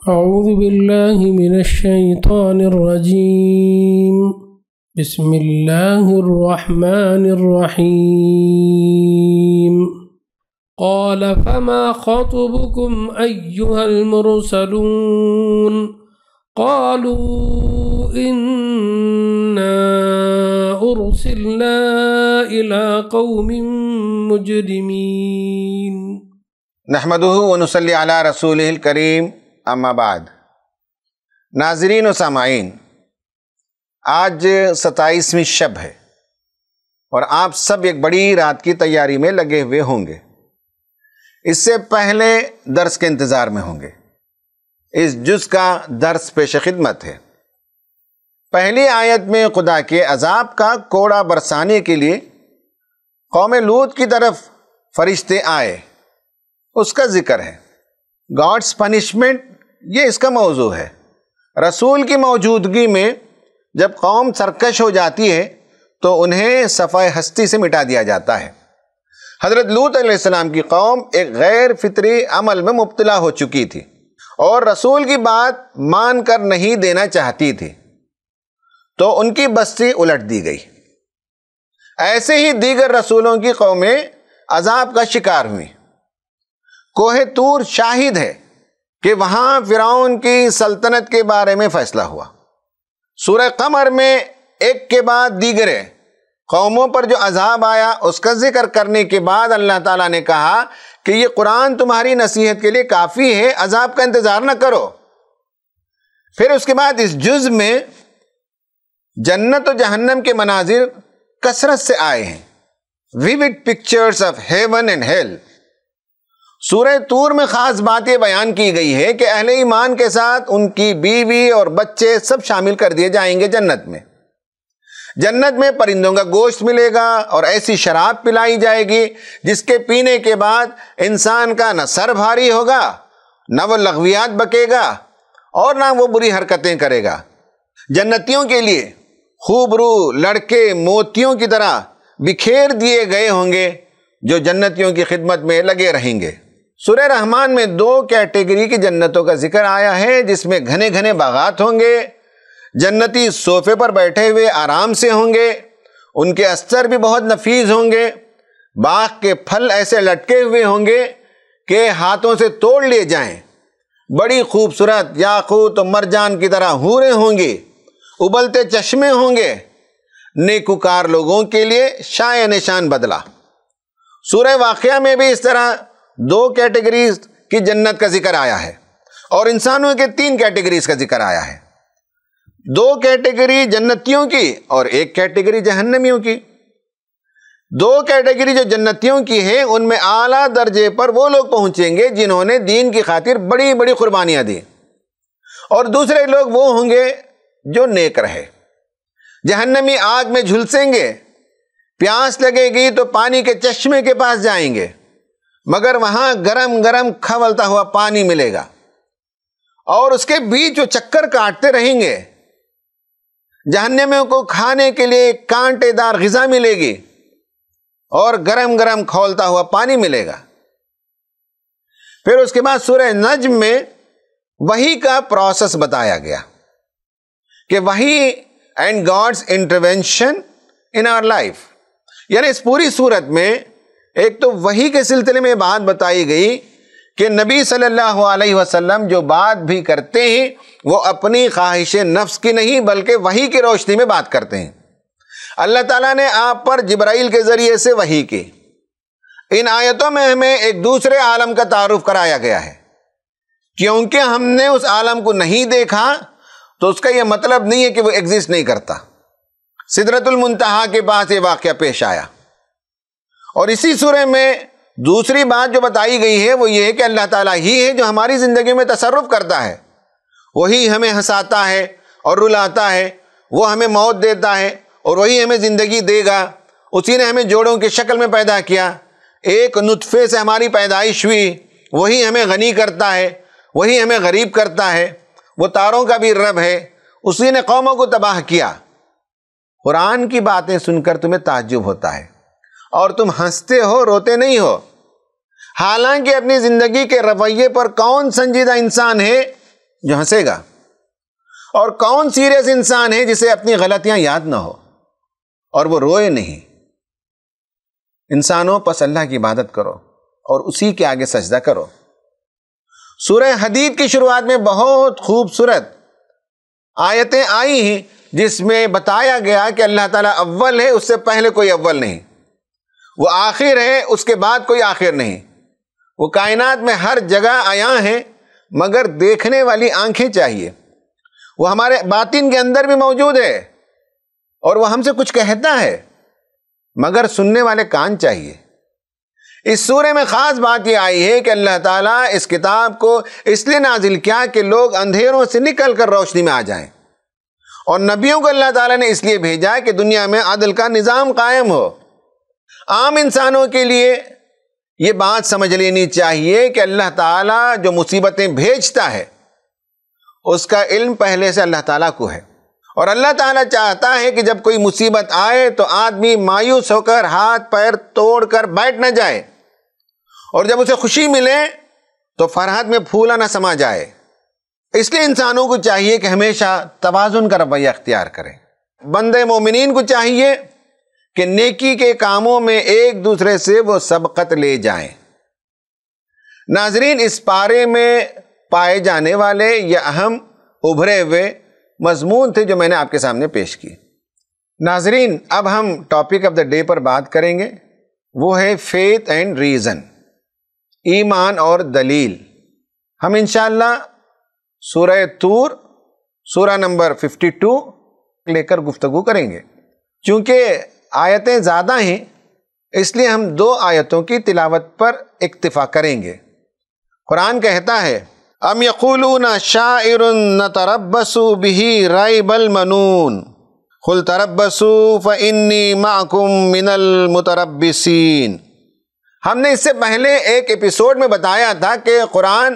أعوذ بالله من الشيطان الرجيم بسم الله الرحمن الرحيم قال فما خطبكم أيها المرسلون قالوا إنا أرسلنا إلى قوم مجرمين نحمده ونصلي على رسوله الكريم اما بعد۔ ناظرین و سامعین، آج 27ویں شب ہے اور آپ سب ایک بڑی رات کی تیاری میں لگے ہوئے ہوں گے۔ اس سے پہلے درس کے انتظار میں ہوں گے۔ اس جز کا درس پیش خدمت ہے۔ پہلی آیت میں خدا کے عذاب کا کوڑا برسانے کے لیے قوم لوط کی طرف فرشتے آئے، اس کا ذکر ہے۔ گاڈس پنشمنٹ، یہ اس کا موضوع ہے۔ رسول کی موجودگی میں جب قوم سرکش ہو جاتی ہے تو انہیں صفحہ ہستی سے مٹا دیا جاتا ہے۔ حضرت لوط علیہ السلام کی قوم ایک غیر فطری عمل میں مبتلا ہو چکی تھی اور رسول کی بات مان کر نہیں دینا چاہتی تھی، تو ان کی بستی الٹ دی گئی۔ ایسے ہی دیگر رسولوں کی قومیں عذاب کا شکار ہوئیں۔ کوہ طور شاہد ہے کہ وہاں فرعون کی سلطنت کے بارے میں فیصلہ ہوا۔ سورہ قمر میں ایک کے بعد دیگرے قوموں پر جو عذاب آیا اس کا ذکر کرنے کے بعد اللہ تعالیٰ نے کہا کہ یہ قرآن تمہاری نصیحت کے لیے کافی ہے، عذاب کا انتظار نہ کرو۔ پھر اس کے بعد اس جز میں جنت و جہنم کے مناظر کثرت سے آئے ہیں، vivid pictures of heaven and hell۔ سورہ طور میں خاص بات یہ بیان کی گئی ہے کہ اہل ایمان کے ساتھ ان کی بیوی اور بچے سب شامل کر دیے جائیں گے جنت میں۔ جنت میں پرندوں کا گوشت ملے گا اور ایسی شراب پلائی جائے گی جس کے پینے کے بعد انسان کا نہ سر بھاری ہوگا، نہ وہ لغویات بکے گا اور نہ وہ بری حرکتیں کرے گا۔ جنتیوں کے لیے خوبرو لڑکے موتیوں کی طرح بکھیر دیے گئے ہوں گے جو جنتیوں کی خدمت میں لگے رہیں گے۔ سورہ رحمان میں 2 کیٹیگری کی جنتوں کا ذکر آیا ہے، جس میں گھنے گھنے باغات ہوں گے، جنتی صوفے پر بیٹھے ہوئے آرام سے ہوں گے، ان کے استر بھی بہت نفیس ہوں گے، باغ کے پھل ایسے لٹکے ہوئے ہوں گے کہ ہاتھوں سے توڑ لیے جائیں، بڑی خوبصورت یاقوت و مرجان کی طرح حوریں ہوں گی، ابلتے چشمے ہوں گے، نیکوکار لوگوں کے لیے شایع نشان بدلہ۔ سورہ واقعہ میں بھی اس طرح 2 کیٹیگریز کی جنت کا ذکر آیا ہے اور انسانوں کے 3 کیٹیگریز کا ذکر آیا ہے، 2 کیٹیگری جنتیوں کی اور 1 کیٹیگری جہنمیوں کی۔ 2 کیٹیگری جو جنتیوں کی ہے ان میں اعلیٰ درجے پر وہ لوگ پہنچیں گے جنہوں نے دین کی خاطر بڑی بڑی قربانیاں دی، اور دوسرے لوگ وہ ہوں گے جو نیک رہے۔ جہنمی آگ میں جھلسیں گے، پیاس لگے گی تو پانی کے چشمے کے پاس جائیں گے، مگر وہاں گرم گرم کھولتا ہوا پانی ملے گا اور اس کے بیچ وہ چکر کاٹتے رہیں گے۔ جہنمیوں کو کھانے کے لیے کانٹے دار غذا ملے گی اور گرم گرم کھولتا ہوا پانی ملے گا۔ پھر اس کے بعد سورہ نجم میں وحی کا پروسیس بتایا گیا کہ وحی and God's intervention in our life, یعنی اس پوری صورت میں ایک تو وحی کے سلسلے میں بات بتائی گئی کہ نبی صلی اللہ علیہ وسلم جو بات بھی کرتے ہیں وہ اپنی خواہش نفس کی نہیں بلکہ وحی کی روشنی میں بات کرتے ہیں۔ اللہ تعالیٰ نے آپ پر جبرائیل کے ذریعے سے وحی کی۔ ان آیتوں میں ہمیں ایک دوسرے عالم کا تعارف کرایا گیا ہے، کیونکہ ہم نے اس عالم کو نہیں دیکھا تو اس کا یہ مطلب نہیں ہے کہ وہ ایگزسٹ نہیں کرتا۔ سدرۃ المنتہا کے پاس یہ واقعہ پیش آیا، اور اسی سورہ میں دوسری بات جو بتائی گئی ہے وہ یہ ہے کہ اللہ تعالیٰ ہی ہے جو ہماری زندگی میں تصرف کرتا ہے، وہی ہمیں ہنساتا ہے اور رلاتا ہے، وہ ہمیں موت دیتا ہے اور وہی ہمیں زندگی دے گا۔ اسی نے ہمیں جوڑوں کی شکل میں پیدا کیا، ایک نطفے سے ہماری پیدائش ہوئی، وہی ہمیں غنی کرتا ہے، وہی ہمیں غریب کرتا ہے، وہ تاروں کا بھی رب ہے، اسی نے قوموں کو تباہ کیا۔ قرآن کی باتیں سن کر تمہیں تعجب ہوتا ہے اور تم ہنستے ہو، روتے نہیں ہو، حالانکہ اپنی زندگی کے رویے پر کون سنجیدہ انسان ہے جو ہنسے گا؟ اور کون سیریس انسان ہے جسے اپنی غلطیاں یاد نہ ہو اور وہ روئے نہیں؟ انسانوں، پس اللہ کی عبادت کرو اور اسی کے آگے سجدہ کرو۔ سورہ حدید کی شروعات میں بہت خوبصورت آیتیں آئی ہیں جس میں بتایا گیا کہ اللہ تعالیٰ اول ہے، اس سے پہلے کوئی اول نہیں، وہ آخر ہے، اس کے بعد کوئی آخر نہیں، وہ کائنات میں ہر جگہ عیاں ہے مگر دیکھنے والی آنکھیں چاہیے، وہ ہمارے باطن کے اندر بھی موجود ہے اور وہ ہم سے کچھ کہتا ہے مگر سننے والے کان چاہیے۔ اس سورے میں خاص بات یہ آئی ہے کہ اللہ تعالیٰ اس کتاب کو اس لیے نازل کیا کہ لوگ اندھیروں سے نکل کر روشنی میں آ جائیں، اور نبیوں کو اللہ تعالیٰ نے اس لیے بھیجا کہ دنیا میں عدل کا نظام قائم ہو۔ عام انسانوں کے لیے یہ بات سمجھ لینی چاہیے کہ اللہ تعالیٰ جو مصیبتیں بھیجتا ہے اس کا علم پہلے سے اللہ تعالیٰ کو ہے، اور اللہ تعالیٰ چاہتا ہے کہ جب کوئی مصیبت آئے تو آدمی مایوس ہو کر ہاتھ پیر توڑ کر بیٹھ نہ جائے، اور جب اسے خوشی ملے تو فرحت میں پھولا نہ سما جائے۔ اس لیے انسانوں کو چاہیے کہ ہمیشہ توازن کا رویہ اختیار کریں۔ بندے مومنین کو چاہیے کہ نیکی کے کاموں میں ایک دوسرے سے وہ سبقت لے جائیں۔ ناظرین، اس پارے میں پائے جانے والے یہ اہم ابھرے ہوئے مضمون تھے جو میں نے آپ کے سامنے پیش کی۔ ناظرین، اب ہم ٹاپک آف دا ڈے پر بات کریں گے، وہ ہے فیتھ اینڈ ریزن، ایمان اور دلیل۔ ہم انشاءاللہ سورہ طور، سورہ نمبر 52 لے کر گفتگو کریں گے۔ چونکہ آیتیں زیادہ ہیں اس لیے ہم 2 آیتوں کی تلاوت پر اکتفا کریں گے۔ قرآن کہتا ہے، ام یقولون شاعر نتربص بہ ریب المنون قل تربصوا فانی معکم من المتربصین۔ ہم نے اس سے پہلے ایک ایپیسوڈ میں بتایا تھا کہ قرآن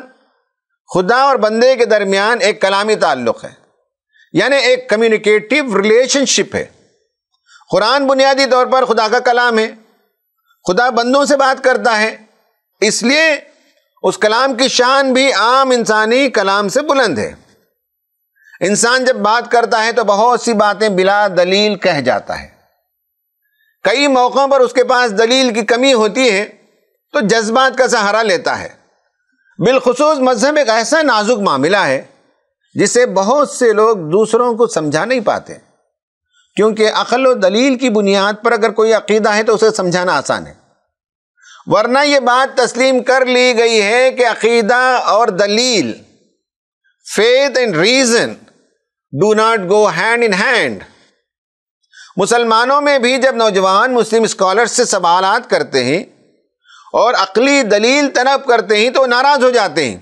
خدا اور بندے کے درمیان ایک کلامی تعلق ہے، یعنی ایک کمیونیکیٹو ریلیشن شپ ہے۔ قرآن بنیادی طور پر خدا کا کلام ہے، خدا بندوں سے بات کرتا ہے، اس لیے اس کلام کی شان بھی عام انسانی کلام سے بلند ہے۔ انسان جب بات کرتا ہے تو بہت سی باتیں بلا دلیل کہہ جاتا ہے، کئی موقعوں پر اس کے پاس دلیل کی کمی ہوتی ہے تو جذبات کا سہارا لیتا ہے۔ بالخصوص مذہب ایک ایسا نازک معاملہ ہے جسے بہت سے لوگ دوسروں کو سمجھا نہیں پاتے، کیونکہ عقل و دلیل کی بنیاد پر اگر کوئی عقیدہ ہے تو اسے سمجھانا آسان ہے، ورنہ یہ بات تسلیم کر لی گئی ہے کہ عقیدہ اور دلیل، faith and reason do not go hand in hand۔ مسلمانوں میں بھی جب نوجوان مسلم اسکالرز سے سوالات کرتے ہیں اور عقلی دلیل طلب کرتے ہیں تو ناراض ہو جاتے ہیں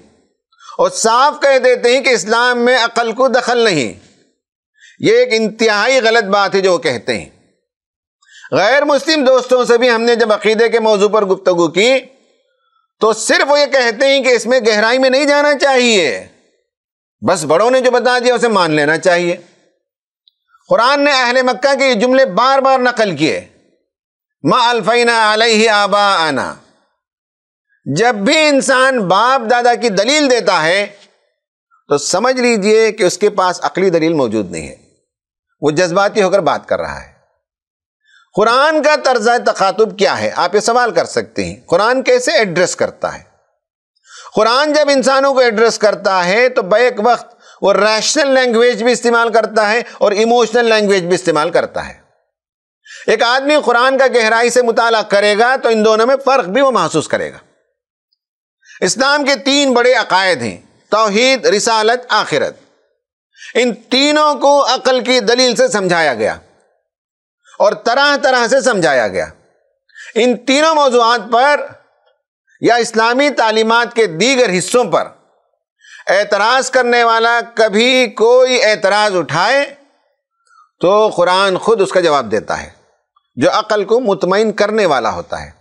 اور صاف کہہ دیتے ہیں کہ اسلام میں عقل کو دخل نہیں۔ یہ ایک انتہائی غلط بات ہے جو وہ کہتے ہیں۔ غیر مسلم دوستوں سے بھی ہم نے جب عقیدے کے موضوع پر گفتگو کی تو صرف وہ یہ کہتے ہیں کہ اس میں گہرائی میں نہیں جانا چاہیے، بس بڑوں نے جو بتا دیا اسے مان لینا چاہیے۔ قرآن نے اہل مکہ کے یہ جملے بار بار نقل کیے، ما الفینا علیہ آباءنا۔ جب بھی انسان باپ دادا کی دلیل دیتا ہے تو سمجھ لیجئے کہ اس کے پاس عقلی دلیل موجود نہیں ہے، وہ جذباتی ہو کر بات کر رہا ہے۔ قرآن کا طرز تخاطب کیا ہے؟ آپ یہ سوال کر سکتے ہیں، قرآن کیسے ایڈریس کرتا ہے؟ قرآن جب انسانوں کو ایڈریس کرتا ہے تو بیک وقت وہ ریشنل لینگویج بھی استعمال کرتا ہے اور ایموشنل لینگویج بھی استعمال کرتا ہے۔ ایک آدمی قرآن کا گہرائی سے مطالعہ کرے گا تو ان دونوں میں فرق بھی وہ محسوس کرے گا۔ اسلام کے 3 بڑے عقائد ہیں، توحید، رسالت، آخرت۔ ان تینوں کو عقل کی دلیل سے سمجھایا گیا اور طرح طرح سے سمجھایا گیا۔ ان تینوں موضوعات پر یا اسلامی تعلیمات کے دیگر حصوں پر اعتراض کرنے والا کبھی کوئی اعتراض اٹھائے تو قرآن خود اس کا جواب دیتا ہے، جو عقل کو مطمئن کرنے والا ہوتا ہے۔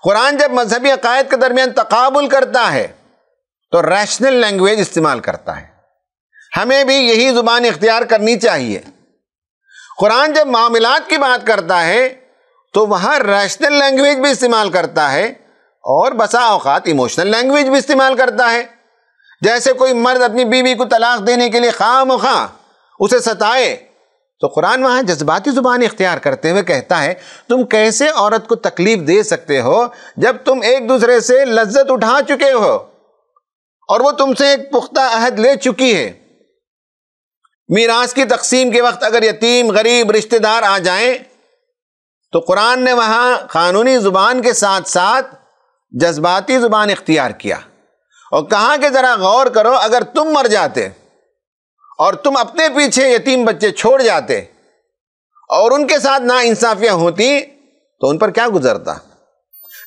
قرآن جب مذہبی عقائد کے درمیان تقابل کرتا ہے تو ریشنل لینگویج استعمال کرتا ہے۔ ہمیں بھی یہی زبان اختیار کرنی چاہیے۔ قرآن جب معاملات کی بات کرتا ہے تو وہاں ریشنل لینگویج بھی استعمال کرتا ہے اور بسا اوقات ایموشنل لینگویج بھی استعمال کرتا ہے۔ جیسے کوئی مرد اپنی بیوی کو طلاق دینے کے لیے خواہ مخواہ اسے ستائے، تو قرآن وہاں جذباتی زبان اختیار کرتے ہوئے کہتا ہے تم کیسے عورت کو تکلیف دے سکتے ہو جب تم ایک دوسرے سے لذت اٹھا چکے ہو اور وہ تم سے ایک پختہ عہد لے چکی ہے۔ میراث کی تقسیم کے وقت اگر یتیم غریب رشتہ دار آ جائیں تو قرآن نے وہاں قانونی زبان کے ساتھ ساتھ جذباتی زبان اختیار کیا اور کہا کہ ذرا غور کرو، اگر تم مر جاتے اور تم اپنے پیچھے یتیم بچے چھوڑ جاتے اور ان کے ساتھ ناانصافیاں ہوتی تو ان پر کیا گزرتا،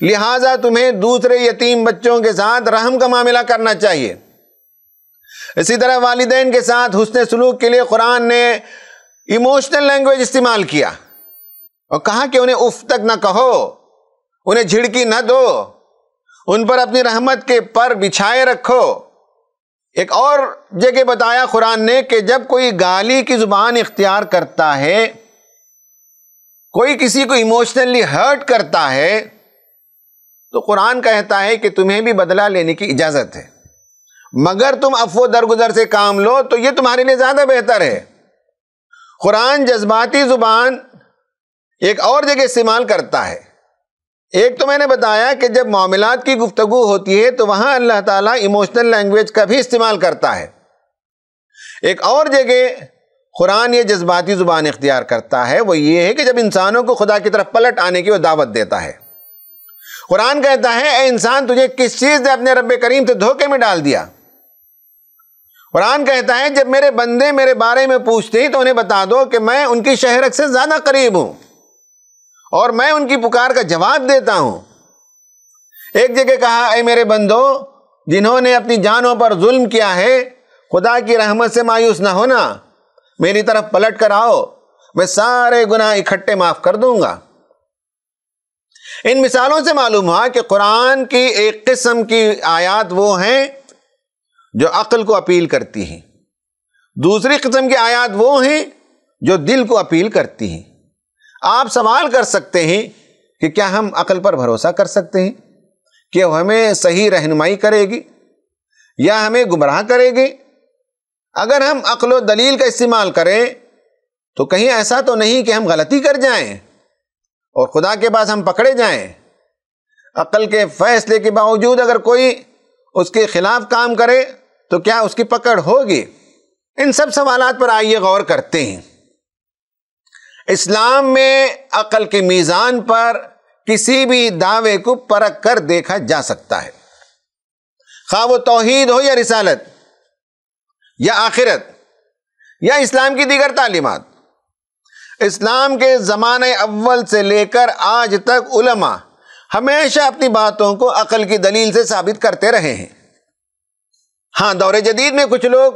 لہٰذا تمہیں دوسرے یتیم بچوں کے ساتھ رحم کا معاملہ کرنا چاہیے۔ اسی طرح والدین کے ساتھ حسن سلوک کے لیے قرآن نے ایموشنل لینگویج استعمال کیا اور کہا کہ انہیں اف تک نہ کہو، انہیں جھڑکی نہ دو، ان پر اپنی رحمت کے پر بچھائے رکھو۔ ایک اور جگہ بتایا قرآن نے کہ جب کوئی گالی کی زبان اختیار کرتا ہے، کوئی کسی کو ایموشنلی ہرٹ کرتا ہے، تو قرآن کہتا ہے کہ تمہیں بھی بدلہ لینے کی اجازت ہے، مگر تم عفو درگزر سے کام لو تو یہ تمہارے لیے زیادہ بہتر ہے۔ قرآن جذباتی زبان ایک اور جگہ استعمال کرتا ہے۔ ایک تو میں نے بتایا کہ جب معاملات کی گفتگو ہوتی ہے تو وہاں اللہ تعالیٰ ایموشنل لینگویج کا بھی استعمال کرتا ہے۔ ایک اور جگہ قرآن یہ جذباتی زبان اختیار کرتا ہے، وہ یہ ہے کہ جب انسانوں کو خدا کی طرف پلٹ آنے کی وہ دعوت دیتا ہے۔ قرآن کہتا ہے اے انسان تجھے کس چیز نے اپنے رب کریم سے دھوکے میں ڈال دیا؟ قرآن کہتا ہے جب میرے بندے میرے بارے میں پوچھتے ہیں تو انہیں بتا دو کہ میں ان کی شہرت سے زیادہ قریب ہوں اور میں ان کی پکار کا جواب دیتا ہوں۔ ایک جگہ کہا اے میرے بندو جنہوں نے اپنی جانوں پر ظلم کیا ہے، خدا کی رحمت سے مایوس نہ ہونا، میری طرف پلٹ کر آؤ، میں سارے گناہ اکٹھے معاف کر دوں گا۔ ان مثالوں سے معلوم ہوا کہ قرآن کی ایک قسم کی آیات وہ ہیں جو عقل کو اپیل کرتی ہیں، دوسری قسم کی آیات وہ ہیں جو دل کو اپیل کرتی ہیں۔ آپ سوال کر سکتے ہیں کہ کیا ہم عقل پر بھروسہ کر سکتے ہیں کہ وہ ہمیں صحیح رہنمائی کرے گی یا ہمیں گمراہ کرے گی؟ اگر ہم عقل و دلیل کا استعمال کریں تو کہیں ایسا تو نہیں کہ ہم غلطی کر جائیں اور خدا کے پاس ہم پکڑے جائیں؟ عقل کے فیصلے کے باوجود اگر کوئی اس کے خلاف کام کرے تو کیا اس کی پکڑ ہوگی؟ ان سب سوالات پر آئیے غور کرتے ہیں۔ اسلام میں عقل کے میزان پر کسی بھی دعوے کو پرکھ کر دیکھا جا سکتا ہے، خواہ وہ توحید ہو یا رسالت یا آخرت یا اسلام کی دیگر تعلیمات۔ اسلام کے زمانے اول سے لے کر آج تک علماء ہمیشہ اپنی باتوں کو عقل کی دلیل سے ثابت کرتے رہے ہیں۔ ہاں، دور جدید میں کچھ لوگ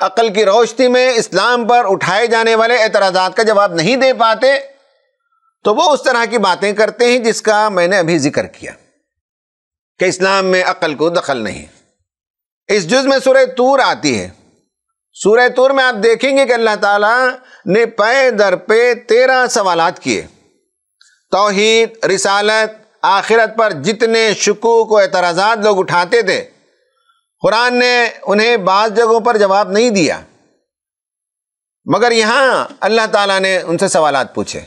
عقل کی روشنی میں اسلام پر اٹھائے جانے والے اعتراضات کا جواب نہیں دے پاتے تو وہ اس طرح کی باتیں کرتے ہیں جس کا میں نے ابھی ذکر کیا کہ اسلام میں عقل کو دخل نہیں۔ اس جز میں سورہ طور آتی ہے۔ سورہ طور میں آپ دیکھیں گے کہ اللہ تعالیٰ نے پے در پہ 13 سوالات کیے۔ توحید، رسالت، آخرت پر جتنے شکوک و اعتراضات لوگ اٹھاتے تھے، قرآن نے انہیں بعض جگہوں پر جواب نہیں دیا، مگر یہاں اللہ تعالیٰ نے ان سے سوالات پوچھے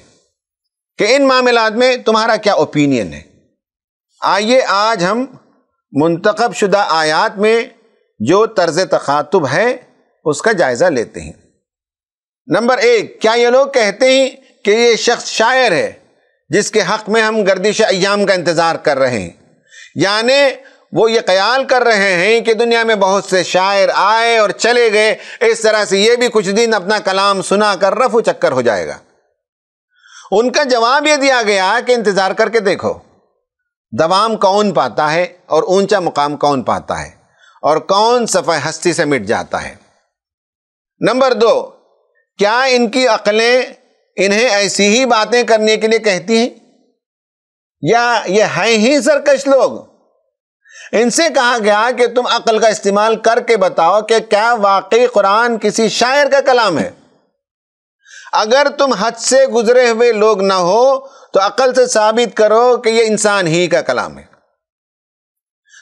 کہ ان معاملات میں تمہارا کیا اوپینین ہے۔ آئیے آج ہم منتخب شدہ آیات میں جو طرز تخاطب ہے اس کا جائزہ لیتے ہیں۔ نمبر 1، کیا یہ لوگ کہتے ہیں کہ یہ شخص شاعر ہے جس کے حق میں ہم گردش ایام کا انتظار کر رہے ہیں؟ یعنی وہ یہ خیال کر رہے ہیں کہ دنیا میں بہت سے شاعر آئے اور چلے گئے، اس طرح سے یہ بھی کچھ دن اپنا کلام سنا کر رفع چکر ہو جائے گا۔ ان کا جواب یہ دیا گیا کہ انتظار کر کے دیکھو، دوام کون پاتا ہے اور اونچا مقام کون پاتا ہے اور کون صفحہ ہستی سے مٹ جاتا ہے۔ نمبر 2، کیا ان کی عقلیں انہیں ایسی ہی باتیں کرنے کے لیے کہتی ہیں یا یہ ہیں ہی سرکش لوگ؟ ان سے کہا گیا کہ تم عقل کا استعمال کر کے بتاؤ کہ کیا واقعی قرآن کسی شاعر کا کلام ہے۔ اگر تم حد سے گزرے ہوئے لوگ نہ ہو تو عقل سے ثابت کرو کہ یہ انسان ہی کا کلام ہے۔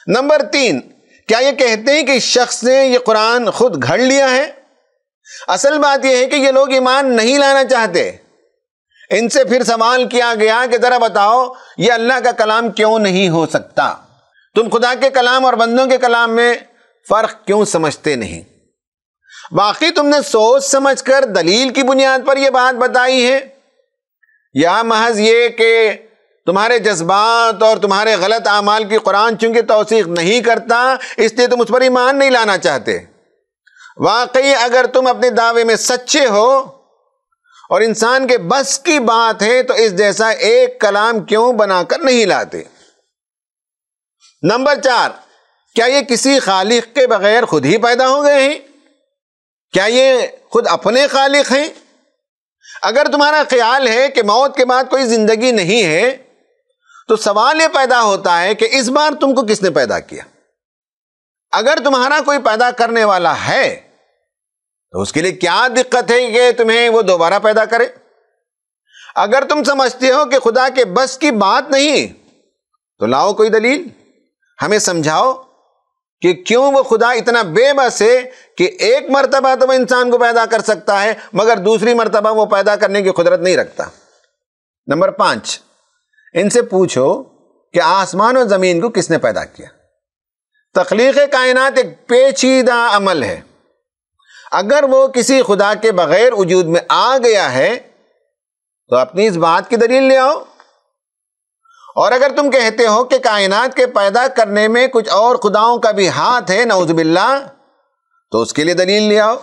نمبر 3، کیا یہ کہتے ہیں کہ اس شخص نے یہ قرآن خود گھڑ لیا ہے؟ اصل بات یہ ہے کہ یہ لوگ ایمان نہیں لانا چاہتے۔ ان سے پھر سوال کیا گیا کہ ذرا بتاؤ یہ اللہ کا کلام کیوں نہیں ہو سکتا؟ تم خدا کے کلام اور بندوں کے کلام میں فرق کیوں سمجھتے نہیں؟ باقی تم نے سوچ سمجھ کر دلیل کی بنیاد پر یہ بات بتائی ہے یا محض یہ کہ تمہارے جذبات اور تمہارے غلط اعمال کی قرآن چونکہ توثیق نہیں کرتا اس لیے تم اس پر ایمان نہیں لانا چاہتے؟ واقعی اگر تم اپنے دعوے میں سچے ہو اور انسان کے بس کی بات ہے تو اس جیسا ایک کلام کیوں بنا کر نہیں لاتے؟ نمبر 4، کیا یہ کسی خالق کے بغیر خود ہی پیدا ہو گئے ہیں؟ کیا یہ خود اپنے خالق ہیں؟ اگر تمہارا خیال ہے کہ موت کے بعد کوئی زندگی نہیں ہے تو سوال یہ پیدا ہوتا ہے کہ اس بار تم کو کس نے پیدا کیا؟ اگر تمہارا کوئی پیدا کرنے والا ہے تو اس کے لیے کیا دقت ہے کہ تمہیں وہ دوبارہ پیدا کرے؟ اگر تم سمجھتے ہو کہ خدا کے بس کی بات نہیں تو لاؤ کوئی دلیل، ہمیں سمجھاؤ کہ کیوں وہ خدا اتنا بے بس ہے کہ ایک مرتبہ تو وہ انسان کو پیدا کر سکتا ہے مگر دوسری مرتبہ وہ پیدا کرنے کی قدرت نہیں رکھتا۔ نمبر 5، ان سے پوچھو کہ آسمان اور زمین کو کس نے پیدا کیا؟ تخلیق کائنات ایک پیچیدہ عمل ہے۔ اگر وہ کسی خدا کے بغیر وجود میں آ گیا ہے تو اپنی اس بات کی دلیل لے آؤ، اور اگر تم کہتے ہو کہ کائنات کے پیدا کرنے میں کچھ اور خداؤں کا بھی ہاتھ ہے نعوذ باللہ تو اس کے لیے دلیل لے آؤ۔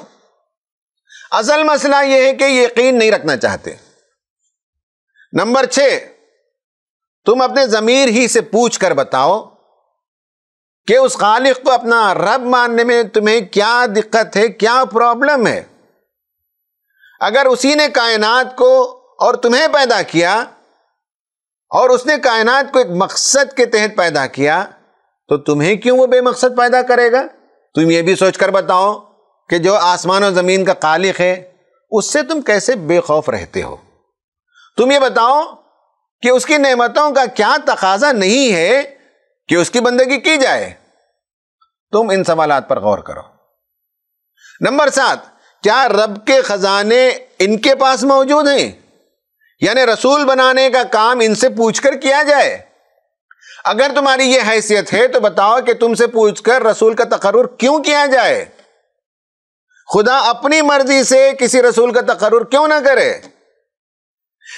اصل مسئلہ یہ ہے کہ یقین نہیں رکھنا چاہتے۔ نمبر 6، تم اپنے ضمیر ہی سے پوچھ کر بتاؤ کہ اس خالق کو اپنا رب ماننے میں تمہیں کیا دقت ہے، کیا پرابلم ہے؟ اگر اسی نے کائنات کو اور تمہیں پیدا کیا اور اس نے کائنات کو ایک مقصد کے تحت پیدا کیا تو تمہیں کیوں وہ بے مقصد پیدا کرے گا؟ تم یہ بھی سوچ کر بتاؤ کہ جو آسمان و زمین کا خالق ہے اس سے تم کیسے بے خوف رہتے ہو؟ تم یہ بتاؤ کہ اس کی نعمتوں کا کیا تقاضا نہیں ہے کہ اس کی بندگی کی جائے؟ تم ان سوالات پر غور کرو۔ نمبر 7، کیا رب کے خزانے ان کے پاس موجود ہیں؟ یعنی رسول بنانے کا کام ان سے پوچھ کر کیا جائے؟ اگر تمہاری یہ حیثیت ہے تو بتاؤ کہ تم سے پوچھ کر رسول کا تقرر کیوں کیا جائے؟ خدا اپنی مرضی سے کسی رسول کا تقرر کیوں نہ کرے؟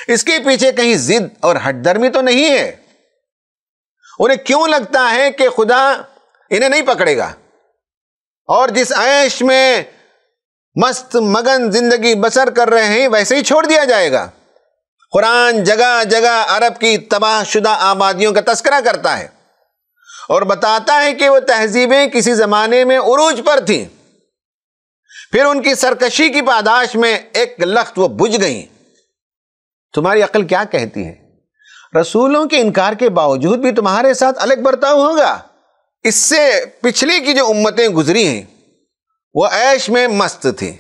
اس کے پیچھے کہیں ضد اور ہٹ درمی تو نہیں ہے؟ انہیں کیوں لگتا ہے کہ خدا انہیں نہیں پکڑے گا اور جس عیش میں مست مگن زندگی بسر کر رہے ہیں ویسے ہی چھوڑ دیا جائے گا؟ قرآن جگہ جگہ عرب کی تباہ شدہ آبادیوں کا تذکرہ کرتا ہے اور بتاتا ہے کہ وہ تہذیبیں کسی زمانے میں عروج پر تھیں، پھر ان کی سرکشی کی پاداش میں ایک لخت وہ بجھ گئیں۔ تمہاری عقل کیا کہتی ہے؟ رسولوں کے انکار کے باوجود بھی تمہارے ساتھ الگ برتاؤ ہوگا؟ اس سے پچھلی کی جو امتیں گزری ہیں وہ عیش میں مست تھی،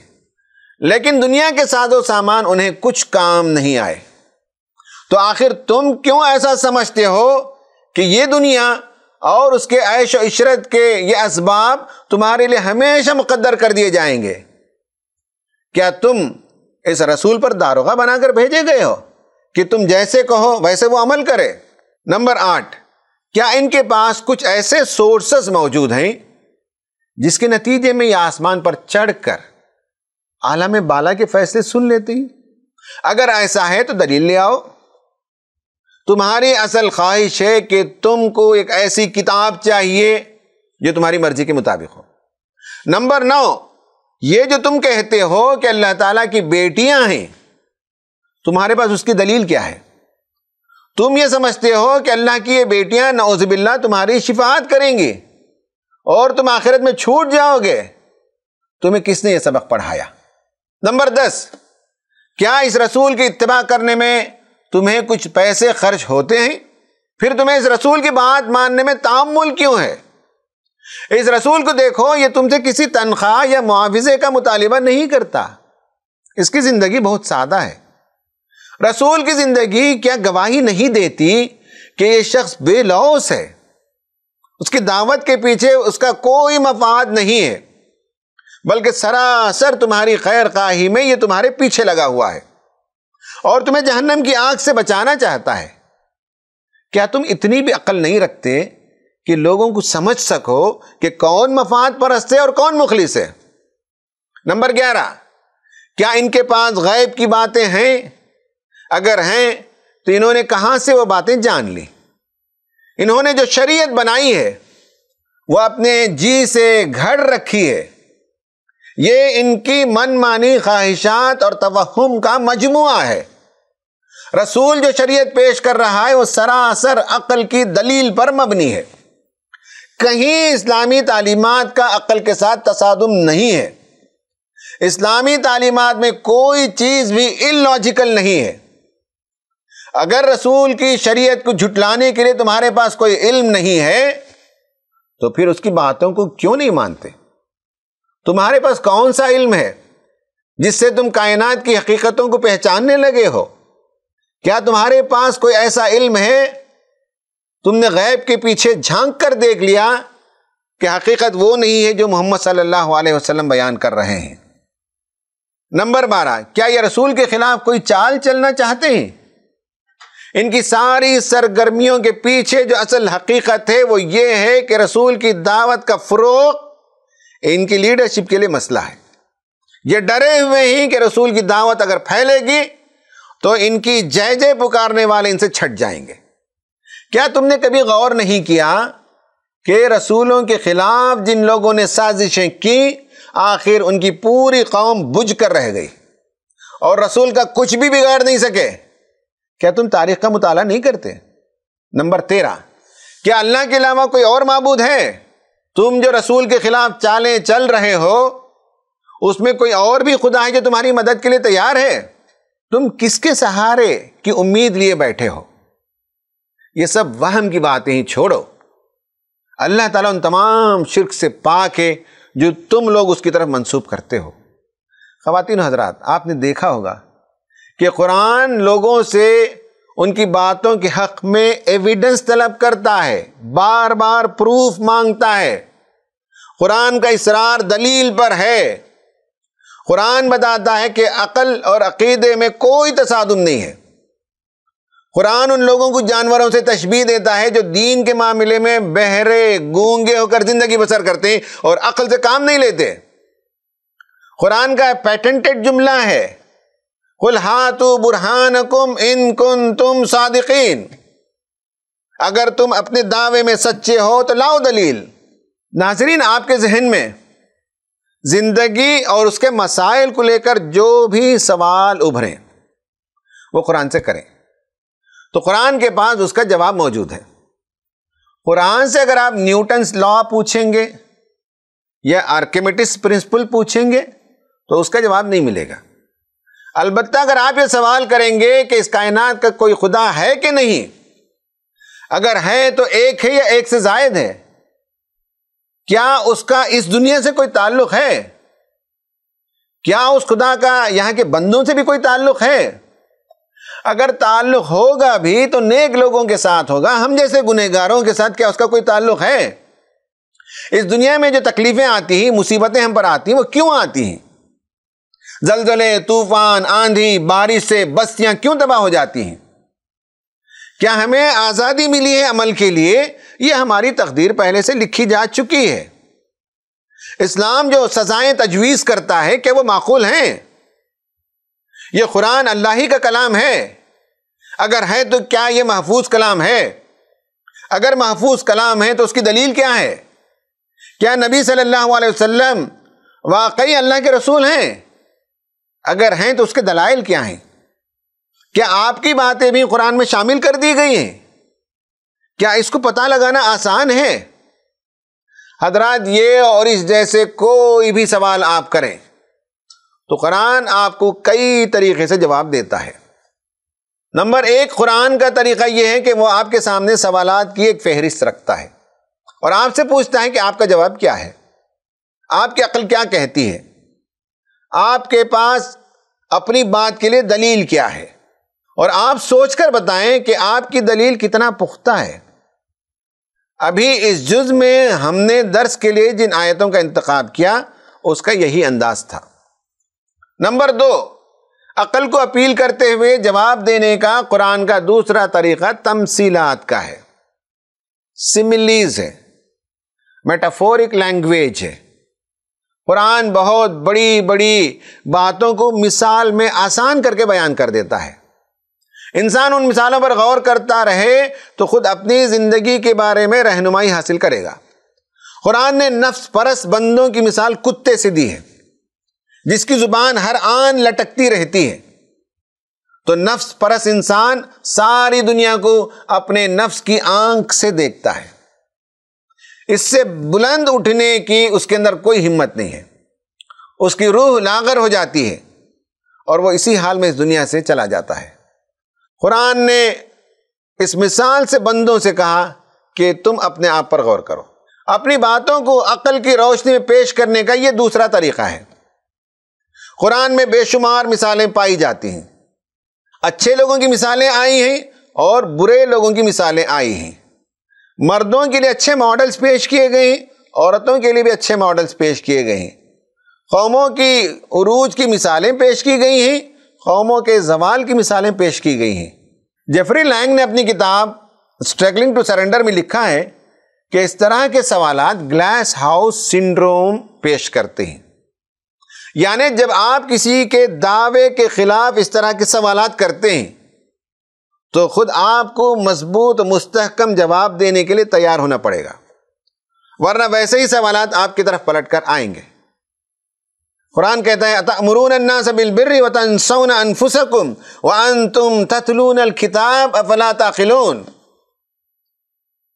لیکن دنیا کے ساز و سامان انہیں کچھ کام نہیں آئے۔ تو آخر تم کیوں ایسا سمجھتے ہو کہ یہ دنیا اور اس کے عیش و عشرت کے یہ اسباب تمہارے لیے ہمیشہ مقدر کر دیے جائیں گے؟ کیا تم اس رسول پر داروغہ بنا کر بھیجے گئے ہو کہ تم جیسے کہو ویسے وہ عمل کرے؟ نمبر 8، کیا ان کے پاس کچھ ایسے سورسز موجود ہیں جس کے نتیجے میں یہ آسمان پر چڑھ کر عالم بالا کے فیصلے سن لیتے ہیں؟ اگر ایسا ہے تو دلیل لے آؤ۔ تمہاری اصل خواہش ہے کہ تم کو ایک ایسی کتاب چاہیے جو تمہاری مرضی کے مطابق ہو۔ نمبر 9، یہ جو تم کہتے ہو کہ اللہ تعالیٰ کی بیٹیاں ہیں، تمہارے پاس اس کی دلیل کیا ہے؟ تم یہ سمجھتے ہو کہ اللہ کی یہ بیٹیاں نعوذ باللہ تمہاری شفاعت کریں گی اور تم آخرت میں چھوٹ جاؤ گے؟ تمہیں کس نے یہ سبق پڑھایا؟ نمبر 10، کیا اس رسول کی اتباع کرنے میں تمہیں کچھ پیسے خرچ ہوتے ہیں؟ پھر تمہیں اس رسول کی بات ماننے میں تامل کیوں ہے؟ اس رسول کو دیکھو، یہ تم سے کسی تنخواہ یا معاوضے کا مطالبہ نہیں کرتا۔ اس کی زندگی بہت سادہ ہے۔ رسول کی زندگی کیا گواہی نہیں دیتی کہ یہ شخص بے لوث ہے؟ اس کی دعوت کے پیچھے اس کا کوئی مفاد نہیں ہے، بلکہ سراسر تمہاری خیر خواہی میں یہ تمہارے پیچھے لگا ہوا ہے اور تمہیں جہنم کی آگ سے بچانا چاہتا ہے۔ کیا تم اتنی بھی عقل نہیں رکھتے کہ لوگوں کو سمجھ سکو کہ کون مفاد پرست ہے اور کون مخلص ہے؟ نمبر 11، کیا ان کے پاس غیب کی باتیں ہیں؟ اگر ہیں تو انہوں نے کہاں سے وہ باتیں جان لی؟ انہوں نے جو شریعت بنائی ہے وہ اپنے جی سے گھڑ رکھی ہے، یہ ان کی من مانی خواہشات اور توہم کا مجموعہ ہے۔ رسول جو شریعت پیش کر رہا ہے وہ سراسر عقل کی دلیل پر مبنی ہے، کہیں اسلامی تعلیمات کا عقل کے ساتھ تصادم نہیں ہے۔ اسلامی تعلیمات میں کوئی چیز بھی illogical نہیں ہے۔ اگر رسول کی شریعت کو جھٹلانے کے لیے تمہارے پاس کوئی علم نہیں ہے تو پھر اس کی باتوں کو کیوں نہیں مانتے؟ تمہارے پاس کون سا علم ہے جس سے تم کائنات کی حقیقتوں کو پہچاننے لگے ہو؟ کیا تمہارے پاس کوئی ایسا علم ہے؟ تم نے غیب کے پیچھے جھانک کر دیکھ لیا کہ حقیقت وہ نہیں ہے جو محمد صلی اللہ علیہ وسلم بیان کر رہے ہیں۔ نمبر 12، کیا یہ رسول کے خلاف کوئی چال چلنا چاہتے ہیں؟ ان کی ساری سرگرمیوں کے پیچھے جو اصل حقیقت ہے وہ یہ ہے کہ رسول کی دعوت کا فروغ ان کی لیڈرشپ کے لیے مسئلہ ہے۔ یہ ڈرے ہوئے ہیں کہ رسول کی دعوت اگر پھیلے گی تو ان کی جے جے پکارنے والے ان سے چھٹ جائیں گے۔ کیا تم نے کبھی غور نہیں کیا کہ رسولوں کے خلاف جن لوگوں نے سازشیں کی آخر ان کی پوری قوم بجھ کر رہ گئی اور رسول کا کچھ بھی بگاڑ نہیں سکے؟ کیا تم تاریخ کا مطالعہ نہیں کرتے؟ نمبر 13، کیا اللہ کے علاوہ کوئی اور معبود ہے؟ تم جو رسول کے خلاف چالیں چل رہے ہو اس میں کوئی اور بھی خدا ہے جو تمہاری مدد کے لیے تیار ہے؟ تم کس کے سہارے کی امید لیے بیٹھے ہو؟ یہ سب وہم کی باتیں ہی چھوڑو۔ اللہ تعالیٰ ان تمام شرک سے پاک ہے جو تم لوگ اس کی طرف منسوب کرتے ہو۔ خواتین و حضرات، آپ نے دیکھا ہوگا کہ قرآن لوگوں سے ان کی باتوں کے حق میں ایویڈنس طلب کرتا ہے، بار بار پروف مانگتا ہے۔ قرآن کا اصرار دلیل پر ہے۔ قرآن بتاتا ہے کہ عقل اور عقیدے میں کوئی تصادم نہیں ہے۔ قرآن ان لوگوں کو جانوروں سے تشبیہ دیتا ہے جو دین کے معاملے میں بہرے گونگے ہو کر زندگی بسر کرتے ہیں اور عقل سے کام نہیں لیتے۔ قرآن کا پیٹنٹڈ جملہ ہے، قُلْ هَاتُوا بُرْهَانَكُمْ إِن كُنتُمْ صَادِقِينَ، اگر تم اپنے دعوے میں سچے ہو تو لاؤ دلیل۔ ناظرین، آپ کے ذہن میں زندگی اور اس کے مسائل کو لے کر جو بھی سوال ابھریں وہ قرآن سے کریں تو قرآن کے پاس اس کا جواب موجود ہے۔ قرآن سے اگر آپ نیوٹنس لا پوچھیں گے یا آرکیمیڈس پرنسپل پوچھیں گے تو اس کا جواب نہیں ملے گا۔ البتہ اگر آپ یہ سوال کریں گے کہ اس کائنات کا کوئی خدا ہے کہ نہیں، اگر ہے تو ایک ہے یا ایک سے زائد ہے، کیا اس کا اس دنیا سے کوئی تعلق ہے، کیا اس خدا کا یہاں کے بندوں سے بھی کوئی تعلق ہے؟ اگر تعلق ہوگا بھی تو نیک لوگوں کے ساتھ ہوگا، ہم جیسے گنہگاروں کے ساتھ کیا اس کا کوئی تعلق ہے؟ اس دنیا میں جو تکلیفیں آتی ہیں، مصیبتیں ہم پر آتی ہیں، وہ کیوں آتی ہیں؟ زلزلے، طوفان، آندھی، بارش سے بستیاں کیوں تباہ ہو جاتی ہیں؟ کیا ہمیں آزادی ملی ہے عمل کے لیے؟ یہ ہماری تقدیر پہلے سے لکھی جا چکی ہے۔ اسلام جو سزائیں تجویز کرتا ہے کہ وہ معقول ہیں؟ یہ قرآن اللہ ہی کا کلام ہے۔ اگر ہے تو کیا یہ محفوظ کلام ہے؟ اگر محفوظ کلام ہے تو اس کی دلیل کیا ہے؟ کیا نبی صلی اللہ علیہ وسلم واقعی اللہ کے رسول ہیں؟ اگر ہیں تو اس کے دلائل کیا ہیں؟ کیا آپ کی باتیں بھی قرآن میں شامل کر دی گئی ہیں؟ کیا اس کو پتہ لگانا آسان ہے؟ حضرات، یہ اور اس جیسے کوئی بھی سوال آپ کریں تو قرآن آپ کو کئی طریقے سے جواب دیتا ہے۔ نمبر 1، قرآن کا طریقہ یہ ہے کہ وہ آپ کے سامنے سوالات کی ایک فہرست رکھتا ہے اور آپ سے پوچھتا ہے کہ آپ کا جواب کیا ہے، آپ کی عقل کیا کہتی ہے، آپ کے پاس اپنی بات کے لیے دلیل کیا ہے، اور آپ سوچ کر بتائیں کہ آپ کی دلیل کتنا پختہ ہے۔ ابھی اس جز میں ہم نے درس کے لیے جن آیتوں کا انتخاب کیا اس کا یہی انداز تھا۔ نمبر 2، عقل کو اپیل کرتے ہوئے جواب دینے کا قرآن کا دوسرا طریقہ تمثیلات کا ہے، سملیز ہے، میٹافورک لینگویج ہے۔ قرآن بہت بڑی بڑی باتوں کو مثال میں آسان کر کے بیان کر دیتا ہے۔ انسان ان مثالوں پر غور کرتا رہے تو خود اپنی زندگی کے بارے میں رہنمائی حاصل کرے گا۔ قرآن نے نفس پرست بندوں کی مثال کتے سے دی ہے، جس کی زبان ہر آن لٹکتی رہتی ہے۔ تو نفس پرست انسان ساری دنیا کو اپنے نفس کی آنکھ سے دیکھتا ہے، اس سے بلند اٹھنے کی اس کے اندر کوئی ہمت نہیں ہے، اس کی روح لاغر ہو جاتی ہے اور وہ اسی حال میں اس دنیا سے چلا جاتا ہے۔ قرآن نے اس مثال سے بندوں سے کہا کہ تم اپنے آپ پر غور کرو۔ اپنی باتوں کو عقل کی روشنی میں پیش کرنے کا یہ دوسرا طریقہ ہے۔ قرآن میں بے شمار مثالیں پائی جاتی ہیں، اچھے لوگوں کی مثالیں آئی ہیں اور برے لوگوں کی مثالیں آئی ہیں۔ مردوں کے لیے اچھے ماڈلز پیش کیے گئے ہیں، عورتوں کے لیے بھی اچھے ماڈلز پیش کیے گئے ہیں۔ قوموں کی عروج کی مثالیں پیش کی گئی ہیں، قوموں کے زوال کی مثالیں پیش کی گئی ہیں۔ جیفری لینگ نے اپنی کتاب اسٹرگلنگ ٹو سرنڈر میں لکھا ہے کہ اس طرح کے سوالات گلاس ہاؤس سنڈروم پیش کرتے ہیں، یعنی جب آپ کسی کے دعوے کے خلاف اس طرح کے سوالات کرتے ہیں تو خود آپ کو مضبوط مستحکم جواب دینے کے لیے تیار ہونا پڑے گا، ورنہ ویسے ہی سوالات آپ کی طرف پلٹ کر آئیں گے۔ قرآن کہتا ہے اَتَأْمُرُونَ النَّاسَ بِالْبِرِّ وَتَنْسَوْنَ أَنفُسَكُمْ وَأَنْتُمْ تَتْلُونَ الْكِتَابَ أَفَلَا تَعْقِلُونَ۔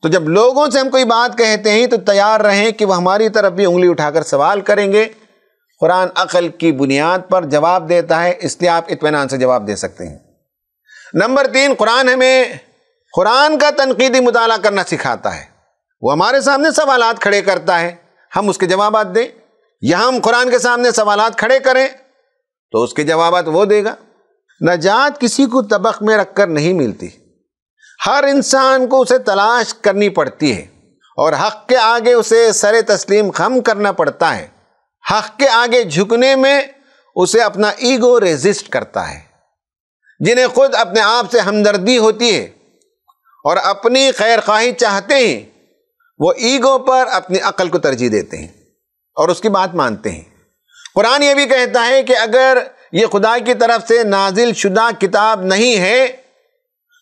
تو جب لوگوں سے ہم کوئی بات کہتے ہیں تو تیار رہیں کہ وہ ہماری طرف بھی انگلی اٹھا کر سوال کریں گے۔ قرآن عقل کی بنیاد پر جواب دیتا ہے، اس لیے آپ اطمینان سے جواب دے سکتے ہیں۔ نمبر 3، قرآن ہمیں قرآن کا تنقیدی مطالعہ کرنا سکھاتا ہے۔ وہ ہمارے سامنے سوالات کھڑے کرتا ہے، ہم اس کے جوابات دیں، یا ہم قرآن کے سامنے سوالات کھڑے کریں تو اس کے جوابات وہ دے گا۔ نجات کسی کو طبق میں رکھ کر نہیں ملتی، ہر انسان کو اسے تلاش کرنی پڑتی ہے اور حق کے آگے اسے سر تسلیم خم کرنا پڑتا ہے۔ حق کے آگے جھکنے میں اسے اپنا ایگو ریزسٹ کرتا ہے۔ جنہیں خود اپنے آپ سے ہمدردی ہوتی ہے اور اپنی خیر خواہی چاہتے ہیں، وہ ایگو پر اپنی عقل کو ترجیح دیتے ہیں اور اس کی بات مانتے ہیں۔ قرآن یہ بھی کہتا ہے کہ اگر یہ خدا کی طرف سے نازل شدہ کتاب نہیں ہے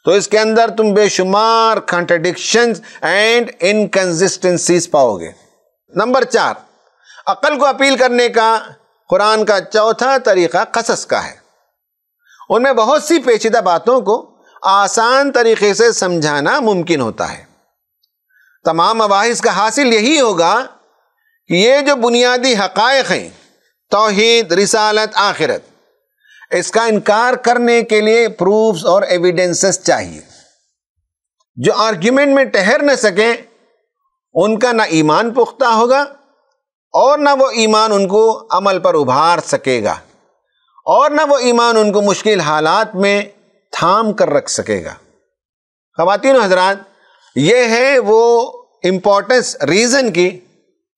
تو اس کے اندر تم بے شمار کنٹرڈکشنز اینڈ انکنسسٹنسیز پاؤ گے۔ نمبر 4، عقل کو اپیل کرنے کا قرآن کا چوتھا طریقہ قصص کا ہے۔ ان میں بہت سی پیچیدہ باتوں کو آسان طریقے سے سمجھانا ممکن ہوتا ہے۔ تمام مباحث کا حاصل یہی ہوگا کہ یہ جو بنیادی حقائق ہیں، توحید، رسالت، آخرت، اس کا انکار کرنے کے لیے پروفز اور ایویڈنسز چاہیے۔ جو آرگیومنٹ میں ٹھہر نہ سکیں ان کا نہ ایمان پختہ ہوگا اور نہ وہ ایمان ان کو عمل پر ابھار سکے گا، اور نہ وہ ایمان ان کو مشکل حالات میں تھام کر رکھ سکے گا۔ خواتین و حضرات، یہ ہے وہ امپورٹنس ریزن کی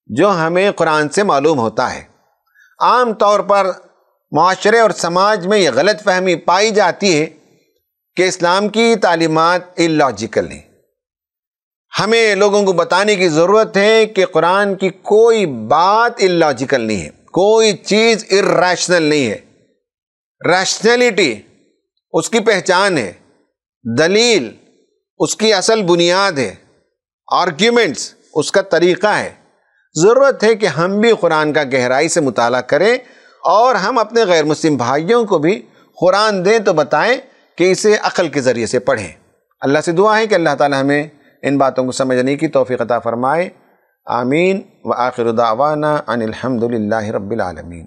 جو ہمیں قرآن سے معلوم ہوتا ہے۔ عام طور پر معاشرے اور سماج میں یہ غلط فہمی پائی جاتی ہے کہ اسلام کی تعلیمات اللاجیکل ہیں۔ ہمیں لوگوں کو بتانے کی ضرورت ہے کہ قرآن کی کوئی بات اللاجیکل نہیں ہے، کوئی چیز ارریشنل نہیں ہے۔ ریشنلٹی اس کی پہچان ہے، دلیل اس کی اصل بنیاد ہے، آرگیومنٹس اس کا طریقہ ہے۔ ضرورت ہے کہ ہم بھی قرآن کا گہرائی سے مطالعہ کریں اور ہم اپنے غیر مسلم بھائیوں کو بھی قرآن دیں تو بتائیں کہ اسے عقل کے ذریعے سے پڑھیں۔ اللہ سے دعا ہے کہ اللہ تعالی ہمیں ان باتوں کو سمجھنے کی توفیق عطا فرمائے۔ آمین۔ وآخر دعوانا ان الحمد للہ رب العالمین۔